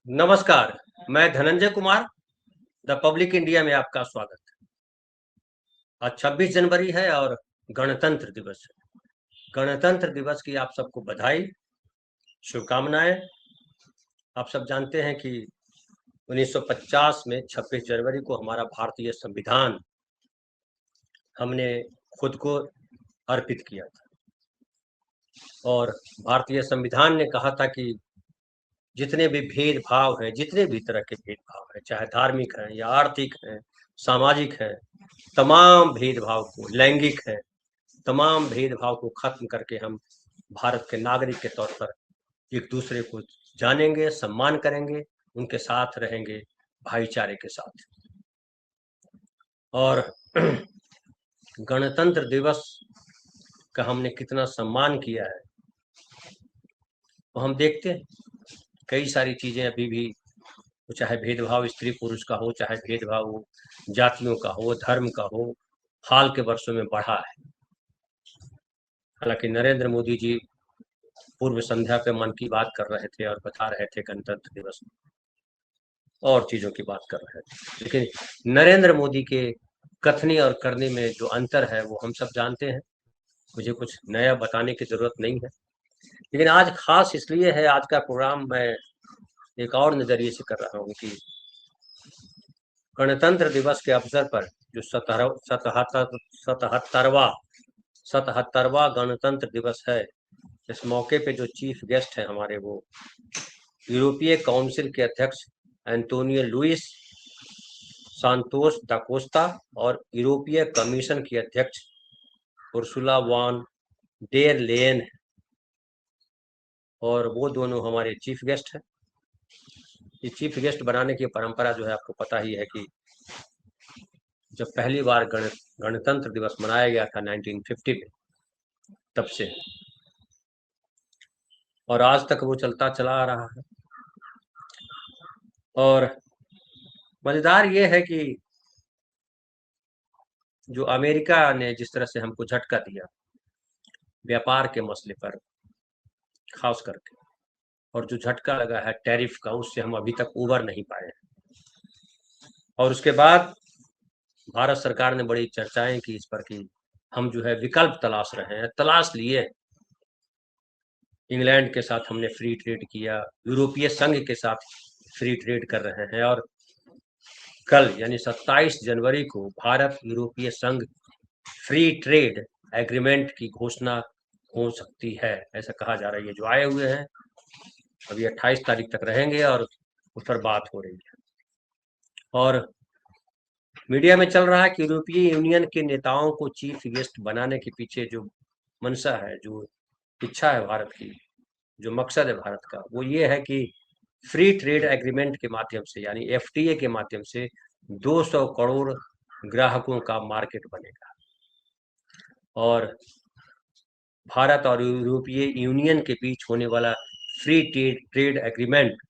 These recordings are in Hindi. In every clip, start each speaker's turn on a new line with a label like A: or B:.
A: नमस्कार, मैं Dhananjay Kumar, the public India में आपका स्वागत है। आज 26 जनवरी है और गणतंत्र दिवस है। गणतंत्र दिवस की आप सबको बधाई, शुभकामनाएं। आप सब जानते हैं कि 1950 में 26 जनवरी को हमारा भारतीय संविधान हमने खुद को अर्पित किया था और भारतीय संविधान ने कहा था कि जितने भी भेदभाव हैं, जितने भी तरह के भेदभाव हैं, चाहे धार्मिक हैं या आर्थिक हैं, सामाजिक हैं, तमाम भेदभाव को, लैंगिक हैं, तमाम भेदभाव को खत्म करके हम भारत के नागरिक के तौर पर एक दूसरे को जानेंगे, सम्मान करेंगे, उनके साथ रहेंगे, भाईचारे के साथ। और गणतंत्र दिवस का हमने कितना सम्मान किया है तो हम देखते हैं कई सारी चीजें अभी भी, चाहे भेदभाव स्त्री पुरुष का हो, चाहे भेदभाव हो जातियों का हो, धर्म का हो, हाल के वर्षों में बढ़ा है। हालांकि नरेंद्र मोदी जी पूर्व संध्या पे मन की बात कर रहे थे और बता रहे थे गणतंत्र दिवस और चीजों की बात कर रहे थे, लेकिन नरेंद्र मोदी के कथनी और करने में जो अंतर है वो हम सब जानते हैं। मुझे कुछ नया बताने की जरूरत नहीं है, लेकिन आज खास इसलिए है, आज का प्रोग्राम मैं एक और नजरिए से कर रहा हूँ कि गणतंत्र दिवस के अवसर पर जो सतहत्तरवा गणतंत्र दिवस है, इस मौके पे जो चीफ गेस्ट है हमारे, वो यूरोपीय काउंसिल के अध्यक्ष एंटोनियो लुइस सांतोस दा कोस्टा और यूरोपीय कमीशन की अध्यक्ष उर्सुला वॉन डेर लेयन है, और वो दोनों हमारे चीफ गेस्ट हैं। ये चीफ गेस्ट बनाने की परंपरा जो है आपको पता ही है कि जब पहली बार गणतंत्र दिवस मनाया गया था 1950 में, तब से और आज तक वो चलता चला आ रहा है। और मजेदार ये है कि जो अमेरिका ने जिस तरह से हमको झटका दिया व्यापार के मसले पर खास करके, और जो झटका लगा है टैरिफ का, उससे हम अभी तक उबर नहीं पाए हैं। और उसके बाद भारत सरकार ने बड़ी चर्चाएं की इस पर कि हम जो है विकल्प तलाश रहे हैं, तलाश लिए। इंग्लैंड के साथ हमने फ्री ट्रेड किया, यूरोपीय संघ के साथ फ्री ट्रेड कर रहे हैं, और कल यानी 27 जनवरी को भारत यूरोपीय संघ फ्री ट्रेड एग्रीमेंट की घोषणा हो सकती है, ऐसा कहा जा रहा है। ये जो आए हुए हैं अभी 28 तारीख तक रहेंगे और उस पर बात हो रही है। और मीडिया में चल रहा है कि यूरोपीय यूनियन के नेताओं को चीफ गेस्ट बनाने के पीछे जो मंशा है, जो इच्छा है भारत की, जो मकसद है भारत का, वो ये है कि फ्री ट्रेड एग्रीमेंट के माध्यम से यानी एफटीए के माध्यम से 200 करोड़ ग्राहकों का मार्केट बनेगा। और भारत और यूरोपीय यूनियन के बीच होने वाला फ्री ट्रेड एग्रीमेंट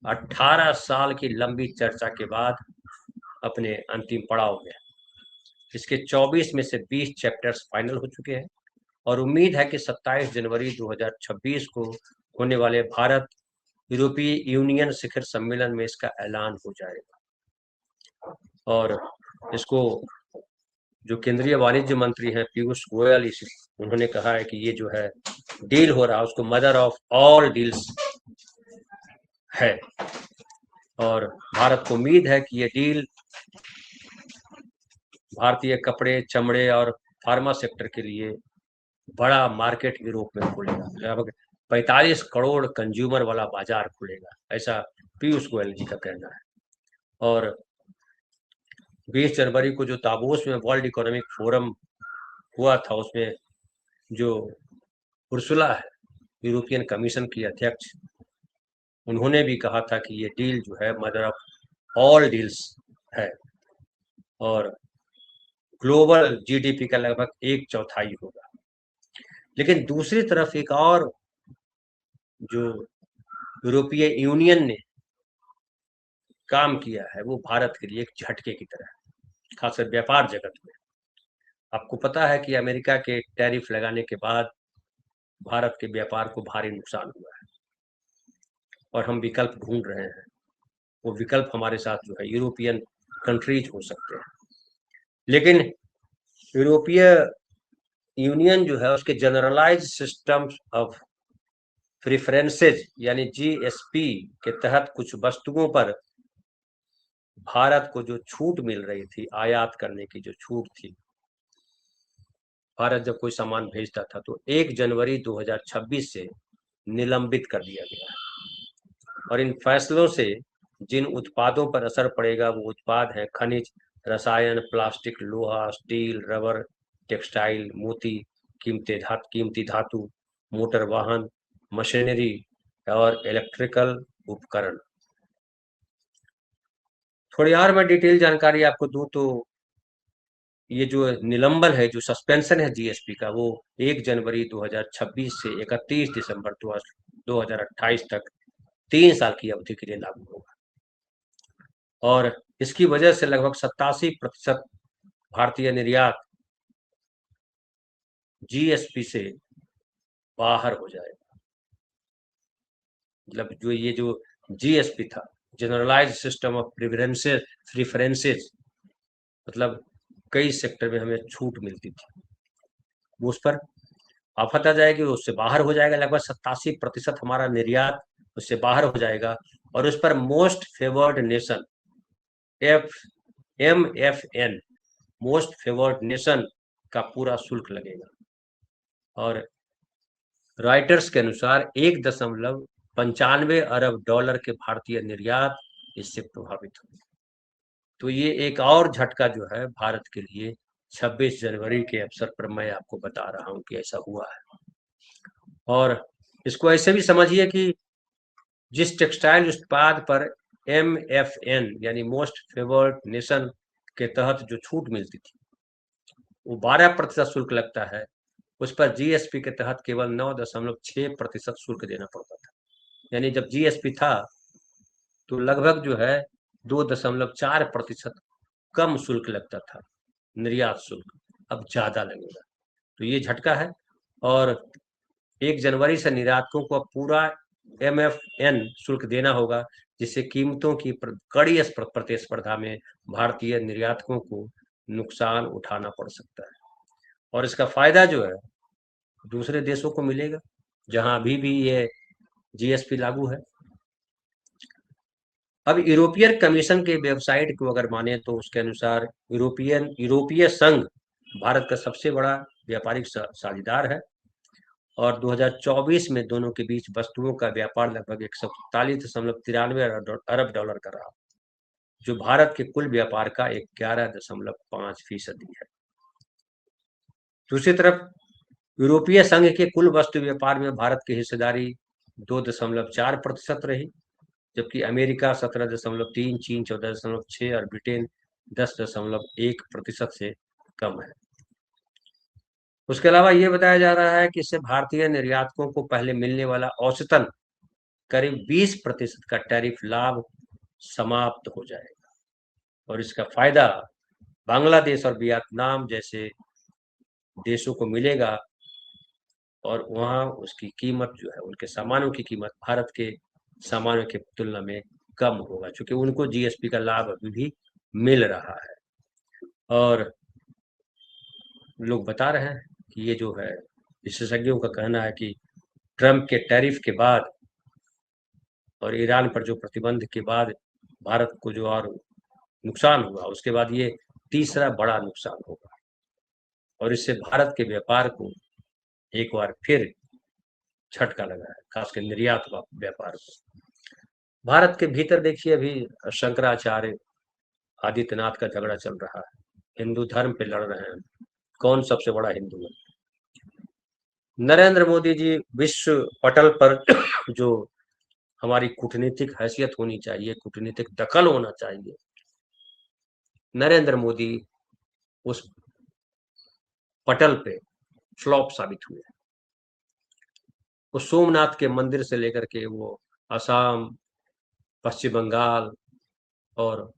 A: 18 साल की लंबी चर्चा के बाद अपने अंतिम पड़ाव में। इसके 24 में से 20 चैप्टर्स फाइनल हो चुके हैं और उम्मीद है कि 27 जनवरी 2026 को होने वाले भारत यूरोपीय यूनियन शिखर सम्मेलन में इसका ऐलान हो जाएगा। और इसको जो केंद्रीय वाणिज्य मंत्री हैं पीयूष गोयल, उन्होंने कहा है कि ये जो है डील हो रहा है उसको मदर ऑफ ऑल डील्स है, और भारत को उम्मीद है कि ये डील भारतीय कपड़े, चमड़े और फार्मा सेक्टर के लिए बड़ा मार्केट यूरोप में खुलेगा। लगभग 45 करोड़ कंज्यूमर वाला बाजार खुलेगा, ऐसा पीयूष गोयल जी का कहना है। और 20 जनवरी को जो दावोस में वर्ल्ड इकोनॉमिक फोरम हुआ था, उसमें जो उर्सुला है यूरोपियन कमीशन की अध्यक्ष, उन्होंने भी कहा था कि ये डील जो है मदर ऑफ ऑल डील्स है और ग्लोबल जीडीपी का लगभग 1/4 होगा। लेकिन दूसरी तरफ एक और जो यूरोपीय यूनियन ने काम किया है वो भारत के लिए एक झटके की तरह है, खासकर व्यापार जगत में। आपको पता है कि अमेरिका के टैरिफ लगाने के बाद भारत के व्यापार को भारी नुकसान हुआ है। और हम विकल्प ढूंढ रहे हैं। वो विकल्प हमारे साथ जो है यूरोपियन कंट्रीज हो सकते हैं, लेकिन यूरोपीय यूनियन जो है उसके जनरलाइज सिस्टम ऑफ प्रिफरेंसेज यानी जीएसपी के तहत कुछ वस्तुओं पर भारत को जो छूट मिल रही थी, आयात करने की जो छूट थी, भारत जब कोई सामान भेजता था तो 1 जनवरी 2026 से निलंबित कर दिया गया है। और इन फैसलों से जिन उत्पादों पर असर पड़ेगा वो उत्पाद हैं खनिज, रसायन, प्लास्टिक, लोहा, स्टील, रबर, टेक्सटाइल, मोती, कीमती धातु, मोटर वाहन, मशीनरी और इलेक्ट्रिकल उपकरण। थोड़ी और मैं डिटेल जानकारी आपको दूं तो ये जो निलंबन है, जो सस्पेंशन है जीएसपी का, वो 1 जनवरी 2026 से 31 दिसंबर 2028 तक 3 साल की अवधि के लिए लागू होगा। और इसकी वजह से लगभग 87% भारतीय निर्यात जीएसपी से बाहर हो जाएगा। मतलब जो ये जो जीएसपी था, जनरलाइज सिस्टम ऑफ प्रिफरेंसेस, मतलब कई सेक्टर में हमें छूट मिलती थी, वो उस पर आफत आ जाएगी, उससे बाहर हो जाएगा। लगभग 87% हमारा निर्यात उससे बाहर हो जाएगा और उस पर most favoured nation MFN, most favoured nation का पूरा शुल्क लगेगा। और रॉयटर्स के अनुसार 1.95 अरब डॉलर के भारतीय निर्यात इससे प्रभावित हुए। तो ये एक और झटका जो है भारत के लिए 26 जनवरी के अवसर पर मैं आपको बता रहा हूं कि ऐसा हुआ है। और इसको ऐसे भी समझिए कि जिस टेक्सटाइल उत्पाद पर MFN यानी मोस्ट फेवर्ड नेशन के तहत जो छूट मिलती थी वो 12% शुल्क लगता है, उस पर जीएसपी के तहत केवल 9.6% शुल्क देना पड़ता था। यानी जब जीएसपी था तो लगभग जो है 2.4% कम शुल्क लगता था, निर्यात शुल्क अब ज्यादा लगेगा। तो ये झटका है। और 1 जनवरी से निर्यातकों को अब पूरा MFN शुल्क देना होगा, जिससे कीमतों की कड़ी प्रतिस्पर्धा में भारतीय निर्यातकों को नुकसान उठाना पड़ सकता है। और इसका फायदा जो है दूसरे देशों को मिलेगा जहां अभी भी ये जीएसपी लागू है। अब यूरोपियन कमीशन के वेबसाइट को अगर माने तो उसके अनुसार यूरोपीय संघ भारत का सबसे बड़ा व्यापारिक साझेदार है और 2024 में दोनों के बीच वस्तुओं का व्यापार लगभग 147.93 अरब डॉलर का रहा, जो भारत के कुल व्यापार का 11.5% है। दूसरी तरफ यूरोपीय संघ के कुल वस्तु व्यापार में भारत की हिस्सेदारी 2.4% रही, जबकि अमेरिका 17.3, चीन 14.6 और ब्रिटेन 10.1% से कम है। उसके अलावा ये बताया जा रहा है कि इससे भारतीय निर्यातकों को पहले मिलने वाला औसतन करीब 20% का टैरिफ लाभ समाप्त हो जाएगा और इसका फायदा बांग्लादेश और वियतनाम जैसे देशों को मिलेगा और वहाँ उसकी कीमत जो है, उनके सामानों की कीमत भारत के सामानों की तुलना में कम होगा, क्योंकि उनको जीएसपी का लाभ अभी भी मिल रहा है। और लोग बता रहे हैं कि ये जो है, विशेषज्ञों का कहना है कि ट्रंप के टैरिफ के बाद और ईरान पर जो प्रतिबंध के बाद भारत को जो और नुकसान हुआ, उसके बाद ये तीसरा बड़ा नुकसान होगा और इससे भारत के व्यापार को एक बार फिर झटका लगा है, खासकर निर्यात व्यापार को। भारत के भीतर देखिए अभी शंकराचार्य आदित्यनाथ का झगड़ा चल रहा है, हिंदू धर्म पे लड़ रहे हैं, कौन सबसे बड़ा हिंदू है। नरेंद्र मोदी जी विश्व पटल पर जो हमारी कूटनीतिक हैसियत होनी चाहिए, कूटनीतिक दखल होना चाहिए, नरेंद्र मोदी उस पटल पे फ्लॉप साबित हुए। वो सोमनाथ के मंदिर से लेकर के वो असम, पश्चिम बंगाल और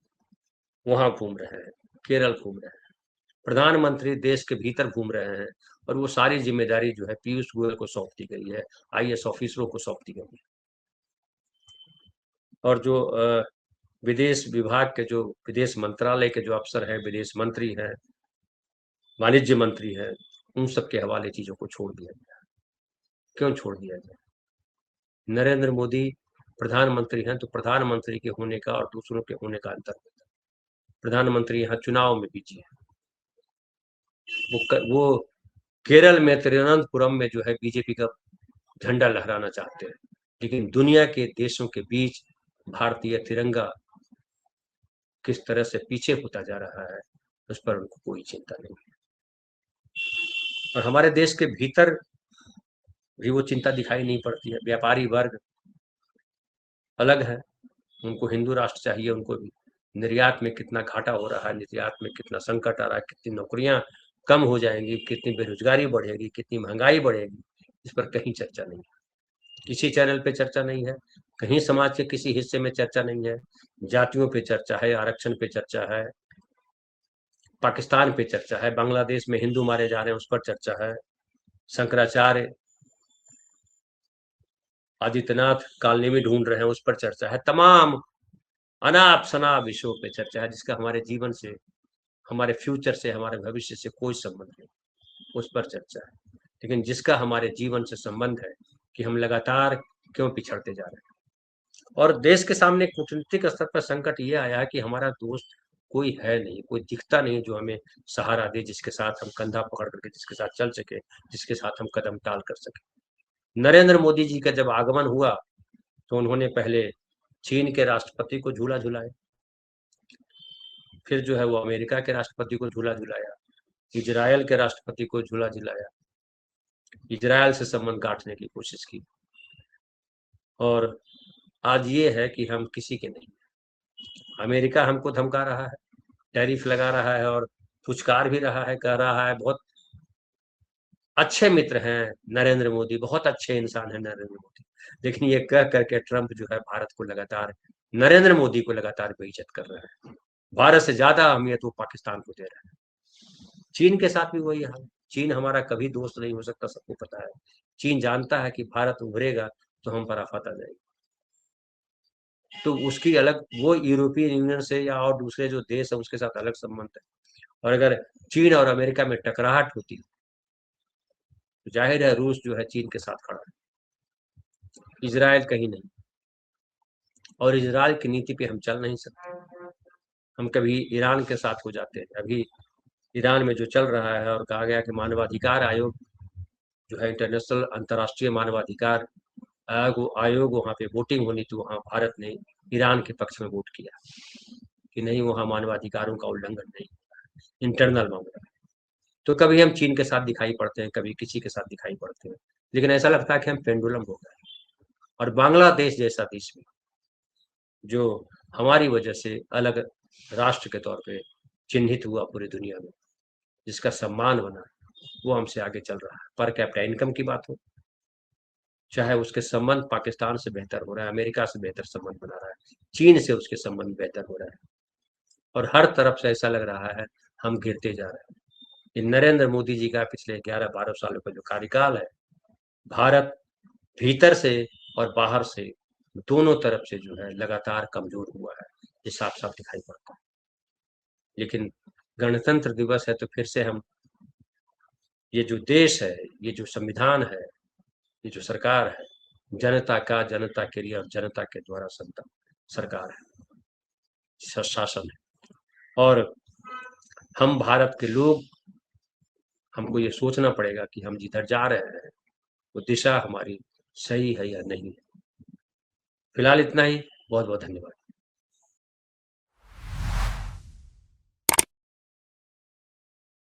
A: वहां घूम रहे हैं, केरल घूम रहे हैं, प्रधानमंत्री देश के भीतर घूम रहे हैं और वो सारी जिम्मेदारी जो है पीयूष गोयल को सौंप दी गई है, आईएएस ऑफिसरों को सौंप दी गई है। और जो विदेश विभाग के जो विदेश मंत्रालय के जो अफसर हैं, विदेश मंत्री हैं, वाणिज्य मंत्री हैं, उन सब के हवाले चीज़ों को छोड़ दिया गया। क्यों छोड़ दिया गया? नरेंद्र मोदी प्रधानमंत्री हैं, तो प्रधानमंत्री के होने का और दूसरों के होने का अंतर होता है। प्रधानमंत्री यहाँ चुनाव में बिजी हैं। वो केरल में तिरुवनंतपुरम में जो है बीजेपी का झंडा लहराना चाहते हैं, लेकिन दुनिया के देशों के बीच भारतीय तिरंगा किस तरह से पीछे होता जा रहा है, उस पर उनको कोई चिंता नहीं है। और हमारे देश के भीतर भी वो चिंता दिखाई नहीं पड़ती है। व्यापारी वर्ग अलग है, उनको हिंदू राष्ट्र चाहिए, उनको भी निर्यात में कितना घाटा हो रहा है, निर्यात में कितना संकट आ रहा है, कितनी नौकरियां कम हो जाएंगी, कितनी बेरोजगारी बढ़ेगी, कितनी महंगाई बढ़ेगी, इस पर कहीं चर्चा नहीं है। किसी चैनल पे चर्चा नहीं है, कहीं समाज के किसी हिस्से में चर्चा नहीं है। जातियों पे चर्चा है, आरक्षण पे चर्चा है, पाकिस्तान पे चर्चा है, बांग्लादेश में हिंदू मारे जा रहे हैं उस पर चर्चा है, शंकराचार्य आदित्यनाथ कॉलोनी में ढूंढ रहे हैं उस पर चर्चा है। तमाम अनाप शनाप विषयों पे चर्चा है, जिसका हमारे जीवन से, हमारे फ्यूचर से, हमारे भविष्य से कोई संबंध नहीं, उस पर चर्चा है। लेकिन जिसका हमारे जीवन से संबंध है कि हम लगातार क्यों पिछड़ते जा रहे हैं। और देश के सामने कूटनीतिक स्तर पर संकट ये आया कि हमारा दोस्त कोई है नहीं, कोई दिखता नहीं जो हमें सहारा दे, जिसके साथ हम कंधा पकड़ करके जिसके साथ चल सके, जिसके साथ हम कदम टाल कर सके। नरेंद्र मोदी जी का जब आगमन हुआ तो उन्होंने पहले चीन के राष्ट्रपति को झूला झुलाया, फिर जो है वो अमेरिका के राष्ट्रपति को झूला झुलाया, इजराइल के राष्ट्रपति को झूला झुलाया, इजराइल से संबंध गांठने की कोशिश की। और आज ये है कि हम किसी के नहीं। अमेरिका हमको धमका रहा है, टैरिफ लगा रहा है और पुचकार भी रहा है, कह रहा है बहुत अच्छे मित्र हैं नरेंद्र मोदी, बहुत अच्छे इंसान है नरेंद्र मोदी। लेकिन ये कह करके ट्रंप जो है भारत को लगातार, नरेंद्र मोदी को लगातार बेइज्जत कर रहा है। भारत से ज्यादा अहमियत वो पाकिस्तान को दे रहा है। चीन के साथ भी वही हाल। चीन हमारा कभी दोस्त नहीं हो सकता, सबको पता है। चीन जानता है कि भारत उभरेगा तो हम पर आफत आ जाएगी, तो उसकी अलग, वो यूरोपियन यूनियन से या और दूसरे जो देश है उसके साथ अलग संबंध है। और अगर चीन और अमेरिका में टकराहट होती तो जाहिर है रूस जो है चीन के साथ खड़ा है, इजराइल कहीं नहीं। और इजराइल की नीति पे हम चल नहीं सकते। हम कभी ईरान के साथ हो जाते हैं। अभी ईरान में जो चल रहा है और कहा गया कि मानवाधिकार आयोग जो है, इंटरनेशनल अंतर्राष्ट्रीय मानवाधिकार आयोग वहाँ पे वोटिंग होनी थी, वहाँ भारत ने ईरान के पक्ष में वोट किया कि नहीं, वहाँ मानवाधिकारों का उल्लंघन नहीं, इंटरनल मामला है। तो कभी हम चीन के साथ दिखाई पड़ते हैं, कभी किसी के साथ दिखाई पड़ते हैं, लेकिन ऐसा लगता है कि हम पेंडुलम हो गए। और बांग्लादेश जैसा देश भी जो हमारी वजह से अलग राष्ट्र के तौर पे चिन्हित हुआ पूरी दुनिया में, जिसका सम्मान बना, वो हमसे आगे चल रहा है। पर कैपिटा इनकम की बात हो, चाहे उसके संबंध पाकिस्तान से बेहतर हो रहा है, अमेरिका से बेहतर संबंध बना रहा है, चीन से उसके संबंध बेहतर हो रहा है, और हर तरफ से ऐसा लग रहा है हम गिरते जा रहे हैं। ये नरेंद्र मोदी जी का पिछले 11-12 सालों का जो कार्यकाल है, भारत भीतर से और बाहर से दोनों तरफ से जो है लगातार कमजोर हुआ है, ये साफ साफ दिखाई पड़ता है। लेकिन गणतंत्र दिवस है तो फिर से हम, ये जो देश है, ये जो संविधान है, ये जो सरकार है, जनता का, जनता के लिए और जनता के द्वारा सरकार है, शासन है। और हम भारत के लोग, हमको ये सोचना पड़ेगा कि हम जिधर जा रहे हैं वो दिशा हमारी सही है या नहीं है। फिलहाल इतना ही। बहुत बहुत धन्यवाद।